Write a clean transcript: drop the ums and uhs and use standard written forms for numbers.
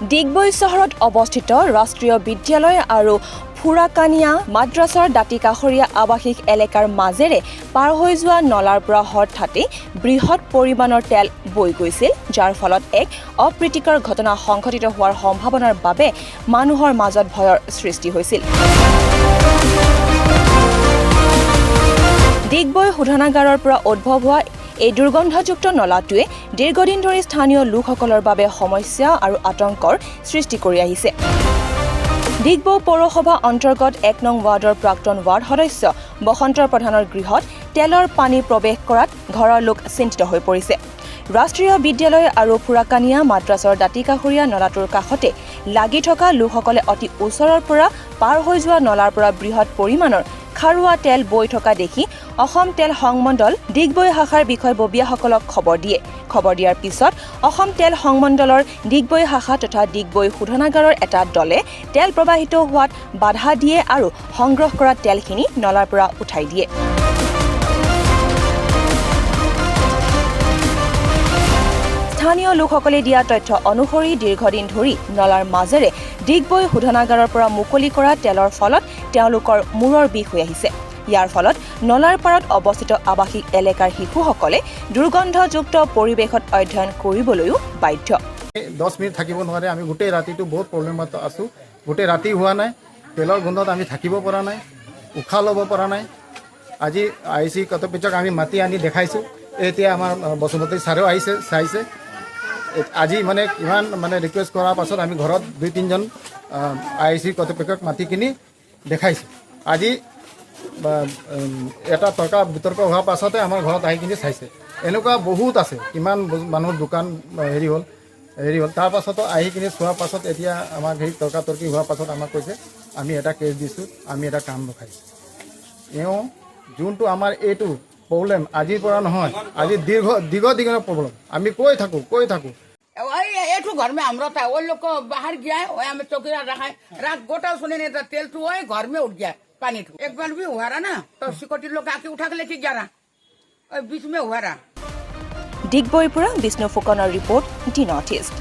ডিগবৈ চহৰত অৱস্থিত ৰাষ্ট্ৰীয় বিদ্যালয় আৰু ফুৰাকানিয়া মাদ্ৰাছাৰ দাঁতিকাষৰীয়া আৱাসিক এলেকাৰ মাজেৰে পাৰ হৈ যোৱা নলাৰ পৰা হঠাতে বৃহৎ পৰিমাণৰ তেল বৈ গৈছিল, যাৰ ফলত এক অপ্ৰীতিকৰ ঘটনা সংঘটিত হোৱাৰ সম্ভাৱনাৰ বাবে মানুহৰ মাজত ভয়ৰ সৃষ্টি হৈছিল। ডিগবৈ শোধনাগাৰৰ পৰা উদ্ভৱ হোৱা এই দুৰ্গন্ধযুক্ত নলাটোৱে দীৰ্ঘদিন ধৰি স্থানীয় লোকসকলৰ বাবে সমস্যা আৰু আতংকৰ সৃষ্টি কৰি আহিছে। ডিগবৈ পৌৰসভা অন্তৰ্গত ১ নং ৱাৰ্ডৰ প্ৰাক্তন ৱাৰ্ড সদস্য বসন্ত প্ৰধানৰ গৃহত তেলৰ পানী প্ৰৱেশ কৰাত ঘৰৰ লোক চিন্তিত হৈ পৰিছে। ৰাষ্ট্ৰীয় বিদ্যালয় আৰু ফুৰাকানিয়া মাদ্ৰাছাৰ দাঁতিকাষৰীয়া নলাটোৰ কাষতে লাগি থকা লোকসকলে অতি ওচৰৰ পৰা পাৰ হৈ যোৱা নলাৰ পৰা বৃহৎ পৰিমাণৰ খাৰুৱা তেল বৈ থকা দেখি অসম তেল সংমণ্ডল ডিগবৈ শাখাৰ বিষয়ববীয়াসকলক খবৰ দিয়ে। খবৰ দিয়াৰ পিছত অসম তেল সংমণ্ডলৰ ডিগবৈ শাখা তথা ডিগবৈ শোধনাগাৰৰ এটা দলে তেল প্ৰবাহিত হোৱাত বাধা দিয়ে আৰু সংগ্ৰহ কৰা তেলখিনি নলাৰ পৰা উঠাই দিয়ে। স্থানীয় লোকসকলে দিয়া তথ্য অনুসৰি দীৰ্ঘদিন ধৰি নলাৰ মাজেৰে ডিগবৈ শোধনাগাৰৰ পৰা মুকলি কৰা তেলৰ ফলত তেওঁলোকৰ মূৰৰ বিষ হৈ আহিছে। ইয়াৰ ফলত নলাৰ পাৰত অৱস্থিত আৱাসিক এলেকাৰ শিশুসকলে দুৰ্গন্ধযুক্ত পৰিৱেশত অধ্যয়ন কৰিবলৈও বাধ্য। 10 মিনিট থাকিব নোৱাৰে। আমি গোটেই ৰাতিটো বহুত প্ৰব্লেমত আছোঁ। গোটেই ৰাতি হোৱা নাই, তেলৰ গোন্ধত আমি থাকিব পৰা নাই, উশাহ ল'ব পৰা নাই। আজি IC কৰ্তৃপক্ষক আমি মাতি আনি দেখাইছোঁ। এতিয়া আমাৰ বসুমতী ছাৰেও আহিছে, চাইছে। আজি মানে ইমান ৰিকুৱেষ্ট কৰাৰ পাছত আমি ঘৰত 2-3জন IC কৰ্তৃপক্ষক মাতি কিনি দেখাইছোঁ। আজি এটা তৰ্ক বিতৰ্ক হোৱাৰ পাছতে আমাৰ ঘৰত আহি কিনি চাইছে। এনেকুৱা বহুত আছে, কিমান মানুহৰ দোকান হেৰি হ'ল। তাৰ পাছতো আহি কিনি চোৱাৰ পাছত এতিয়া আমাক সেই তৰ্কাতৰ্কি হোৱাৰ পাছত আমাক কৈছে আমি এটা কেছ দিছোঁ, আমি এটা কাম ৰখাইছোঁ। যোনটো আমাৰ এইটো प्रॉब्लम आज নহয়, आज दीर्घ प्रॉब्लम आमी कोई थाकू एठू घर में हमरा था वो लोग को बाहर गया है, वही हमें चौकीदार रखा है। रात गोटा सुने नहीं था, तेल तो वही घर में उठ गया पानी। एक बार भी हुआ रहा ना, तो सिक्योरिटी लोग आके उठा के लेके जा रहा, बीच में हुआ रहा। डिगबैर পৰা বিষ্ণু ফুকনৰ ৰিপৰ্ট, দি নৰ্থ ইষ্ট।